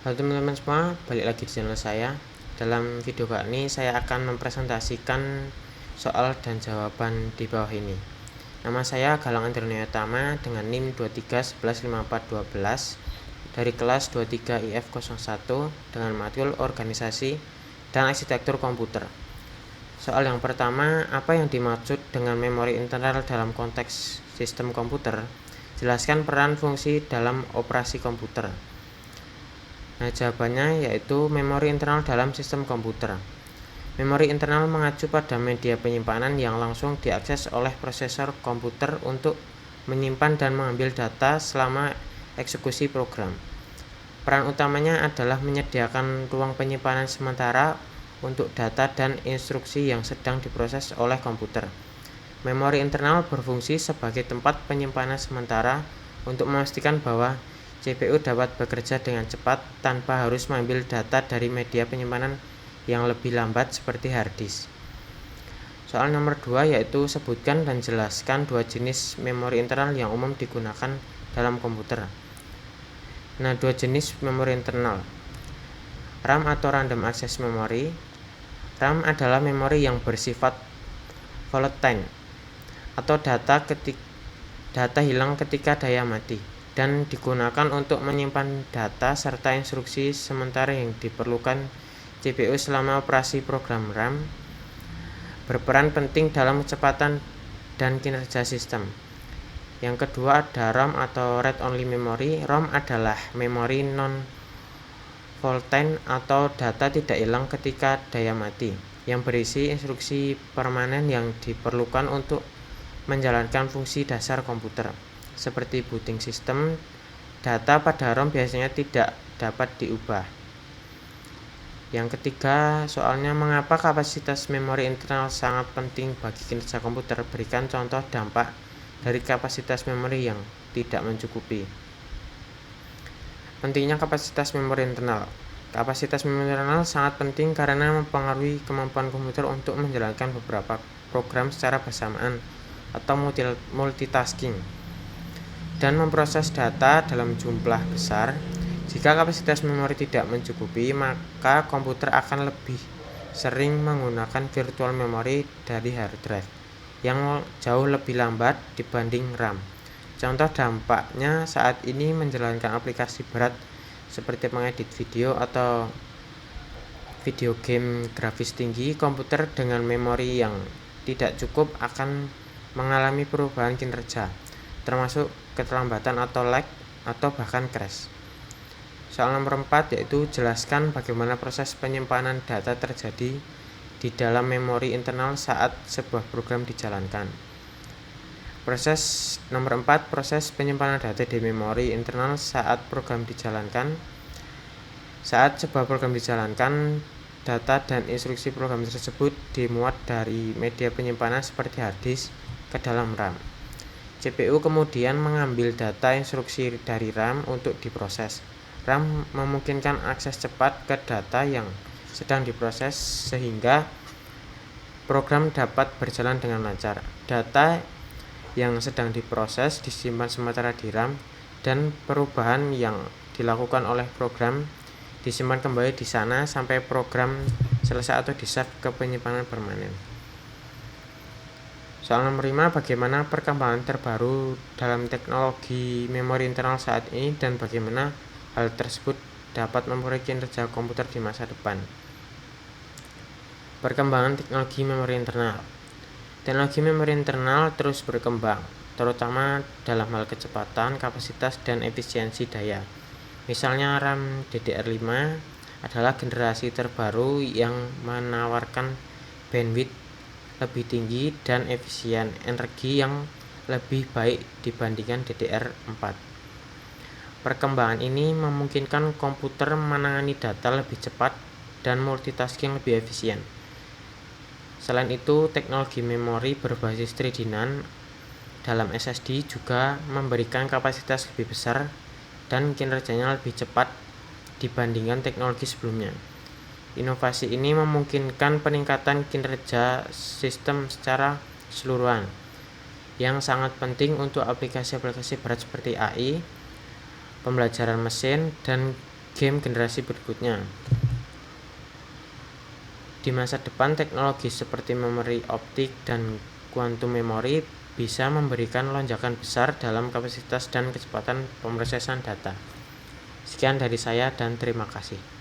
Halo teman-teman semua, balik lagi di channel saya. Dalam video kali ini saya akan mempresentasikan soal dan jawaban di bawah ini. Nama saya Galang Andriani Utama dengan NIM 23115412 dari kelas 23 IF01 dengan matkul organisasi dan arsitektur komputer. Soal yang pertama, apa yang dimaksud dengan memori internal dalam konteks sistem komputer? Jelaskan peran fungsi dalam operasi komputer. Nah, jawabannya yaitu memori internal dalam sistem komputer. Memori internal mengacu pada media penyimpanan yang langsung diakses oleh prosesor komputer untuk menyimpan dan mengambil data selama eksekusi program. Peran utamanya adalah menyediakan ruang penyimpanan sementara untuk data dan instruksi yang sedang diproses oleh komputer. Memori internal berfungsi sebagai tempat penyimpanan sementara untuk memastikan bahwa CPU dapat bekerja dengan cepat tanpa harus mengambil data dari media penyimpanan yang lebih lambat seperti hard disk. Soal nomor 2 yaitu sebutkan dan jelaskan dua jenis memori internal yang umum digunakan dalam komputer. Nah, dua jenis memori internal. RAM atau Random Access Memory. RAM adalah memori yang bersifat volatile atau data hilang ketika daya mati dan digunakan untuk menyimpan data serta instruksi sementara yang diperlukan CPU selama operasi program. RAM berperan penting dalam kecepatan dan kinerja sistem. Yang kedua ada ROM atau Read Only Memory. ROM adalah memori non-volatile atau data tidak hilang ketika daya mati, yang berisi instruksi permanen yang diperlukan untuk menjalankan fungsi dasar komputer seperti booting system. Data pada ROM biasanya tidak dapat diubah. Yang ketiga, soalnya mengapa kapasitas memori internal sangat penting bagi kinerja komputer? Berikan contoh dampak dari kapasitas memori yang tidak mencukupi. Pentingnya kapasitas memori internal. Kapasitas memori internal sangat penting karena mempengaruhi kemampuan komputer untuk menjalankan beberapa program secara bersamaan atau multitasking dan memproses data dalam jumlah besar. Jika kapasitas memori tidak mencukupi, maka komputer akan lebih sering menggunakan virtual memory dari hard drive yang jauh lebih lambat dibanding RAM. Contoh dampaknya saat ini menjalankan aplikasi berat seperti mengedit video atau video game grafis tinggi. Komputer dengan memori yang tidak cukup akan mengalami perubahan kinerja, termasuk keterlambatan atau lag atau bahkan crash. Soal nomor 4 yaitu jelaskan bagaimana proses penyimpanan data terjadi di dalam memori internal saat sebuah program dijalankan. Proses nomor 4, proses penyimpanan data di memori internal saat program dijalankan. Saat sebuah program dijalankan, data dan instruksi program tersebut dimuat dari media penyimpanan seperti hard disk ke dalam RAM. CPU kemudian mengambil data instruksi dari RAM untuk diproses. RAM memungkinkan akses cepat ke data yang sedang diproses sehingga program dapat berjalan dengan lancar. Data yang sedang diproses disimpan sementara di RAM dan perubahan yang dilakukan oleh program disimpan kembali di sana sampai program selesai atau di-save ke penyimpanan permanen. Soal nomor 5, bagaimana perkembangan terbaru dalam teknologi memori internal saat ini dan bagaimana hal tersebut dapat mempengaruhi kinerja komputer di masa depan. Perkembangan teknologi memori internal. Teknologi memori internal terus berkembang, terutama dalam hal kecepatan, kapasitas, dan efisiensi daya. Misalnya RAM DDR5 adalah generasi terbaru yang menawarkan bandwidth lebih tinggi dan efisien energi yang lebih baik dibandingkan DDR4. Perkembangan ini memungkinkan komputer menangani data lebih cepat dan multitasking lebih efisien. Selain itu, teknologi memori berbasis 3D-NAND dalam SSD juga memberikan kapasitas lebih besar dan kinerjanya lebih cepat dibandingkan teknologi sebelumnya. Inovasi ini memungkinkan peningkatan kinerja sistem secara keseluruhan, yang sangat penting untuk aplikasi-aplikasi berat seperti AI, pembelajaran mesin, dan game generasi berikutnya. Di masa depan, teknologi seperti memori optik dan quantum memory bisa memberikan lonjakan besar dalam kapasitas dan kecepatan pemrosesan data. Sekian dari saya dan terima kasih.